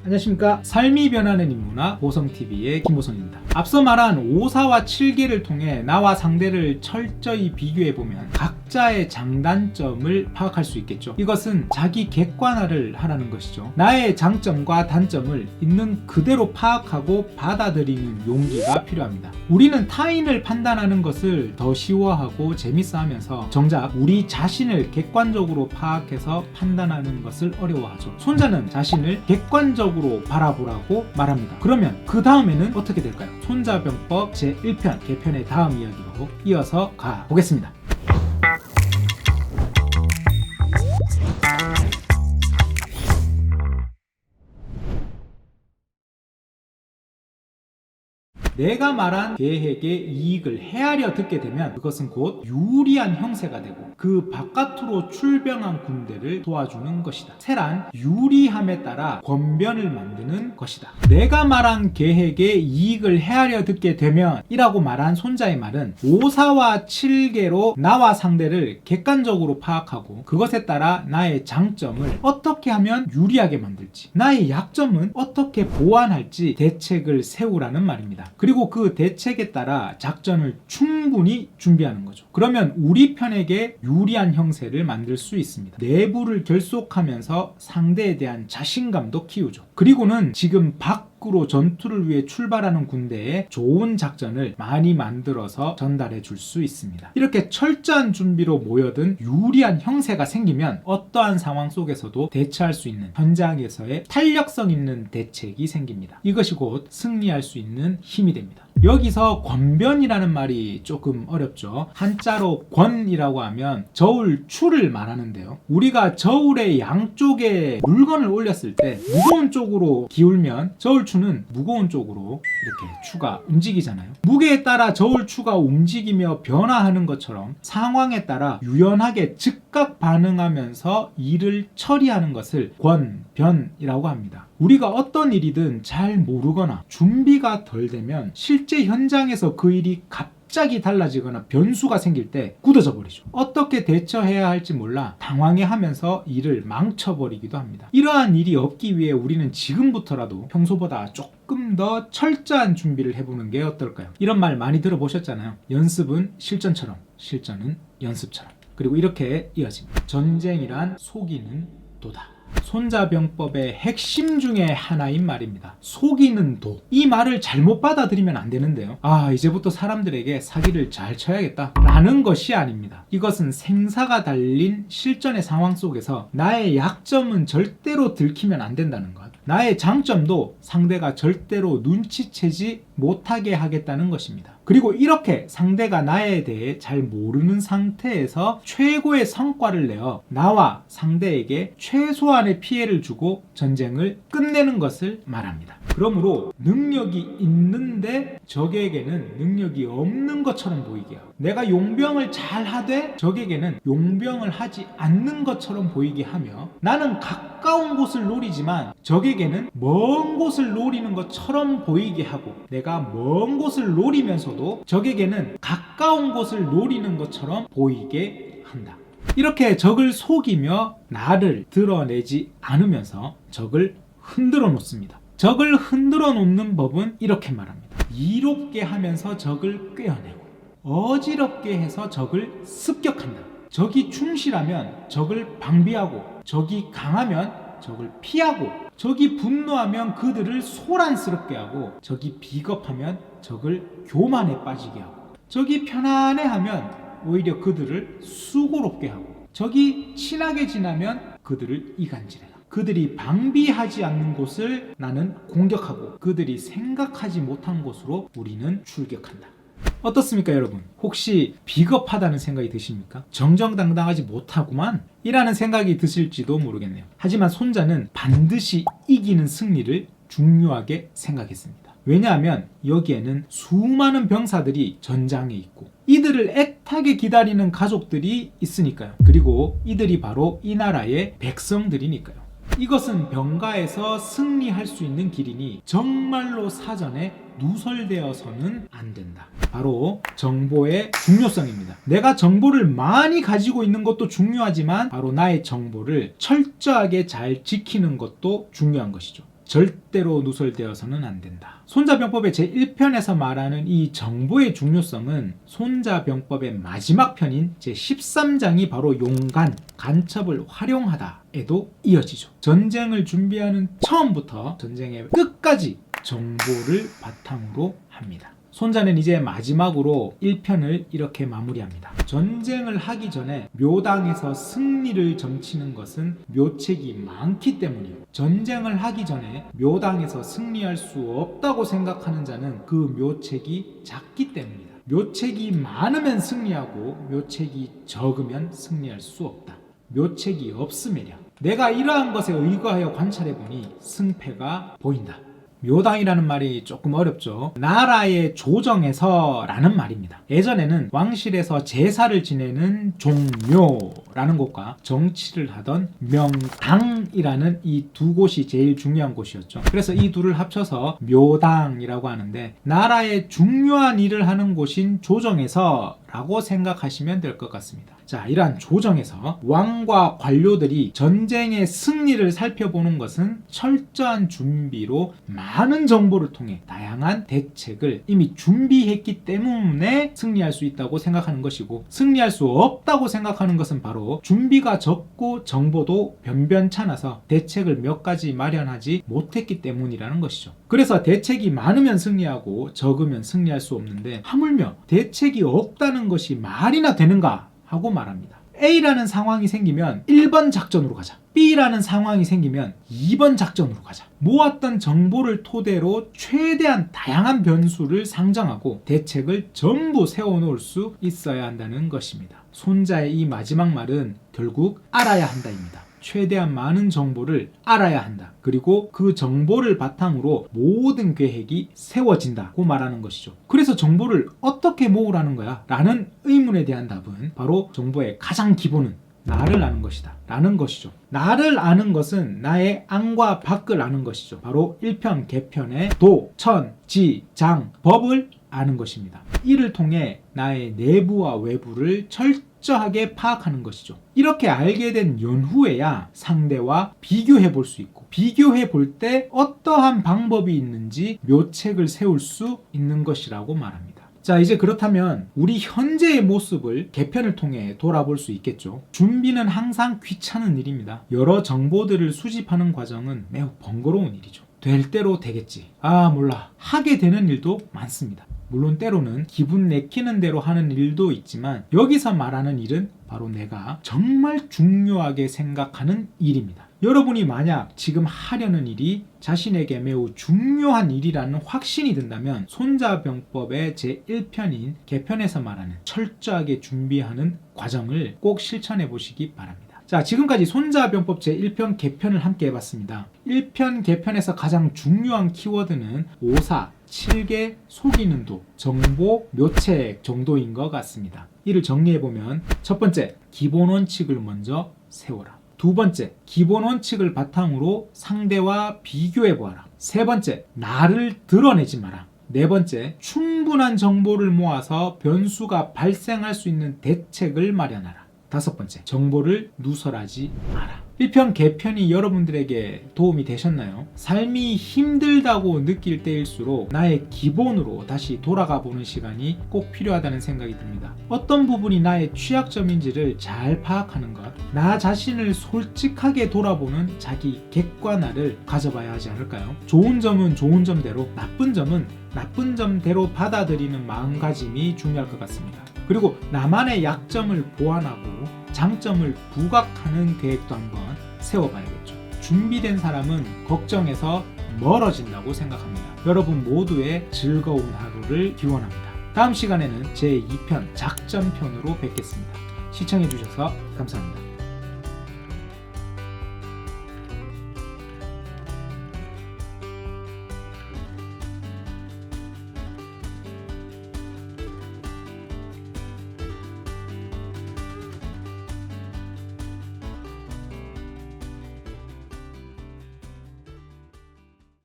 안녕하십니까. 삶이 변하는 인문학 보성TV의 김보성입니다. 앞서 말한 5사와 7계를 통해 나와 상대를 철저히 비교해보면 각자의 장단점을 파악할 수 있겠죠. 이것은 자기 객관화를 하라는 것이죠. 나의 장점과 단점을 있는 그대로 파악하고 받아들이는 용기가 필요합니다. 우리는 타인을 판단하는 것을 더 쉬워하고 재밌어 하면서 정작 우리 자신을 객관적으로 파악해서 판단하는 것을 어려워하죠. 손자는 자신을 객관적으로 바라보라고 말합니다. 그러면 그 다음에는 어떻게 될까요? 손자병법 제1편 개편의 다음 이야기로 이어서 가보겠습니다. 내가 말한 계획의 이익을 헤아려 듣게 되면 그것은 곧 유리한 형세가 되고 그 바깥으로 출병한 군대를 도와주는 것이다. 세란 유리함에 따라 권변을 만드는 것이다. 내가 말한 계획의 이익을 헤아려 듣게 되면 이라고 말한 손자의 말은 5사와 7계로 나와 상대를 객관적으로 파악하고 그것에 따라 나의 장점을 어떻게 하면 유리하게 만들지, 나의 약점은 어떻게 보완할지 대책을 세우라는 말입니다. 그리고 그 대책에 따라 작전을 충분히 준비하는 거죠. 그러면 우리 편에게 유리한 형세를 만들 수 있습니다. 내부를 결속하면서 상대에 대한 자신감도 키우죠. 그리고는 지금 밖으로 전투를 위해 출발하는 군대에 좋은 작전을 많이 만들어서 전달해 줄 수 있습니다. 이렇게 철저한 준비로 모여든 유리한 형세가 생기면 어떠한 상황 속에서도 대처할 수 있는 현장에서의 탄력성 있는 대책이 생깁니다. 이것이 곧 승리할 수 있는 힘이 됩니다. 여기서 권변이라는 말이 조금 어렵죠. 한자로 권이라고 하면 저울 추를 말하는데요. 우리가 저울의 양쪽에 물건을 올렸을 때 무거운 쪽으로 기울면 저울 추는 무거운 쪽으로 이렇게 추가 움직이잖아요. 무게에 따라 저울 추가 움직이며 변화하는 것처럼 상황에 따라 유연하게 즉각 반응하면서 일을 처리하는 것을 권변이라고 합니다. 우리가 어떤 일이든 잘 모르거나 준비가 덜 되면 실제 현장에서 그 일이 갑자기 달라지거나 변수가 생길 때 굳어져 버리죠. 어떻게 대처해야 할지 몰라 당황해하면서 일을 망쳐버리기도 합니다. 이러한 일이 없기 위해 우리는 지금부터라도 평소보다 조금 더 철저한 준비를 해보는 게 어떨까요? 이런 말 많이 들어보셨잖아요. 연습은 실전처럼, 실전은 연습처럼. 그리고 이렇게 이어집니다. 전쟁이란 속이는 도다. 손자병법의 핵심 중에 하나인 말입니다. 속이는 도. 이 말을 잘못 받아들이면 안 되는데요. 이제부터 사람들에게 사기를 잘 쳐야겠다 라는 것이 아닙니다. 이것은 생사가 달린 실전의 상황 속에서 나의 약점은 절대로 들키면 안 된다는 것. 나의 장점도 상대가 절대로 눈치채지 못하게 하겠다는 것입니다. 그리고 이렇게 상대가 나에 대해 잘 모르는 상태에서 최고의 성과를 내어 나와 상대에게 최소한의 피해를 주고 전쟁을 끝내는 것을 말합니다. 그러므로 능력이 있는데 적에게는 능력이 없는 것처럼 보이게 하고 내가 용병을 잘 하되 적에게는 용병을 하지 않는 것처럼 보이게 하며 나는 가까운 곳을 노리지만 적에게는 먼 곳을 노리는 것처럼 보이게 하고 내가 먼 곳을 노리면서도 적에게는 가까운 곳을 노리는 것처럼 보이게 한다. 이렇게 적을 속이며 나를 드러내지 않으면서 적을 흔들어 놓습니다. 적을 흔들어 놓는 법은 이렇게 말합니다. 이롭게 하면서 적을 꿰어내고 어지럽게 해서 적을 습격한다. 적이 충실하면 적을 방비하고 적이 강하면 적을 피하고 적이 분노하면 그들을 소란스럽게 하고 적이 비겁하면 적을 교만에 빠지게 하고 적이 편안해하면 오히려 그들을 수고롭게 하고 적이 친하게 지나면 그들을 이간질해라. 그들이 방비하지 않는 곳을 나는 공격하고 그들이 생각하지 못한 곳으로 우리는 출격한다. 어떻습니까 여러분? 혹시 비겁하다는 생각이 드십니까? 정정당당하지 못하구만 이라는 생각이 드실지도 모르겠네요. 하지만 손자는 반드시 이기는 승리를 중요하게 생각했습니다. 왜냐하면 여기에는 수많은 병사들이 전장에 있고 이들을 애타게 기다리는 가족들이 있으니까요. 그리고 이들이 바로 이 나라의 백성들이니까요. 이것은 병가에서 승리할 수 있는 길이니 정말로 사전에 누설되어서는 안 된다. 바로 정보의 중요성입니다. 내가 정보를 많이 가지고 있는 것도 중요하지만 바로 나의 정보를 철저하게 잘 지키는 것도 중요한 것이죠. 절대로 누설되어서는 안 된다. 손자병법의 제1편에서 말하는 이 정보의 중요성은 손자병법의 마지막 편인 제13장이 바로 용간, 간첩을 활용하다에도 이어지죠. 전쟁을 준비하는 처음부터 전쟁의 끝까지 정보를 바탕으로 합니다. 손자는 이제 마지막으로 1편을 이렇게 마무리합니다. 전쟁을 하기 전에 묘당에서 승리를 점치는 것은 묘책이 많기 때문이요. 전쟁을 하기 전에 묘당에서 승리할 수 없다고 생각하는 자는 그 묘책이 작기 때문이다. 묘책이 많으면 승리하고 묘책이 적으면 승리할 수 없다. 묘책이 없으면요. 내가 이러한 것에 의거하여 관찰해보니 승패가 보인다. 묘당이라는 말이 조금 어렵죠. 나라의 조정에서 라는 말입니다. 예전에는 왕실에서 제사를 지내는 종묘라는 곳과 정치를 하던 명당이라는 이 두 곳이 제일 중요한 곳이었죠. 그래서 이 둘을 합쳐서 묘당이라고 하는데, 나라의 중요한 일을 하는 곳인 조정에서 라고 생각하시면 될 것 같습니다. 자, 이러한 조정에서 왕과 관료들이 전쟁의 승리를 살펴보는 것은 철저한 준비로 많은 정보를 통해 다양한 대책을 이미 준비했기 때문에 승리할 수 있다고 생각하는 것이고, 승리할 수 없다고 생각하는 것은 바로 준비가 적고 정보도 변변찮아서 대책을 몇 가지 마련하지 못했기 때문이라는 것이죠. 그래서 대책이 많으면 승리하고 적으면 승리할 수 없는데, 하물며 대책이 없다는 것이 말이나 되는가 하고 말합니다. A라는 상황이 생기면 1번 작전으로 가자. B라는 상황이 생기면 2번 작전으로 가자. 모았던 정보를 토대로 최대한 다양한 변수를 상정하고 대책을 전부 세워놓을 수 있어야 한다는 것입니다. 손자의 이 마지막 말은 결국 알아야 한다입니다. 최대한 많은 정보를 알아야 한다. 그리고 그 정보를 바탕으로 모든 계획이 세워진다고 말하는 것이죠. 그래서 정보를 어떻게 모으라는 거야? 라는 의문에 대한 답은 바로 정보의 가장 기본은 나를 아는 것이다 라는 것이죠. 나를 아는 것은 나의 안과 밖을 아는 것이죠. 바로 1편 개편의 도, 천, 지, 장, 법을 아는 것입니다. 이를 통해 나의 내부와 외부를 철저하게 파악하는 것이죠. 이렇게 알게 된 연후에야 상대와 비교해 볼 수 있고, 비교해 볼 때 어떠한 방법이 있는지 묘책을 세울 수 있는 것이라고 말합니다. 자, 이제 그렇다면 우리 현재의 모습을 개편을 통해 돌아볼 수 있겠죠. 준비는 항상 귀찮은 일입니다. 여러 정보들을 수집하는 과정은 매우 번거로운 일이죠. 될 대로 되겠지. 아, 몰라. 하게 되는 일도 많습니다. 물론 때로는 기분 내키는 대로 하는 일도 있지만, 여기서 말하는 일은 바로 내가 정말 중요하게 생각하는 일입니다. 여러분이 만약 지금 하려는 일이 자신에게 매우 중요한 일이라는 확신이 든다면 손자병법의 제1편인 개편에서 말하는 철저하게 준비하는 과정을 꼭 실천해 보시기 바랍니다. 자, 지금까지 손자병법 제1편 개편을 함께 해봤습니다. 1편 개편에서 가장 중요한 키워드는 오사, 칠계, 속이는 도, 정보, 묘책 정도인 것 같습니다. 이를 정리해보면, 첫 번째, 기본 원칙을 먼저 세워라. 두 번째, 기본 원칙을 바탕으로 상대와 비교해보아라. 세 번째, 나를 드러내지 마라. 네 번째, 충분한 정보를 모아서 변수가 발생할 수 있는 대책을 마련하라. 다섯 번째, 정보를 누설하지 마라. 1편 개편이 여러분들에게 도움이 되셨나요? 삶이 힘들다고 느낄 때일수록 나의 기본으로 다시 돌아가 보는 시간이 꼭 필요하다는 생각이 듭니다. 어떤 부분이 나의 취약점인지를 잘 파악하는 것, 나 자신을 솔직하게 돌아보는 자기 객관화를 가져봐야 하지 않을까요? 좋은 점은 좋은 점대로, 나쁜 점은 나쁜 점대로 받아들이는 마음가짐이 중요할 것 같습니다. 그리고 나만의 약점을 보완하고 장점을 부각하는 계획도 한번 세워봐야겠죠. 준비된 사람은 걱정에서 멀어진다고 생각합니다. 여러분 모두의 즐거운 하루를 기원합니다. 다음 시간에는 제2편 작전편으로 뵙겠습니다. 시청해주셔서 감사합니다.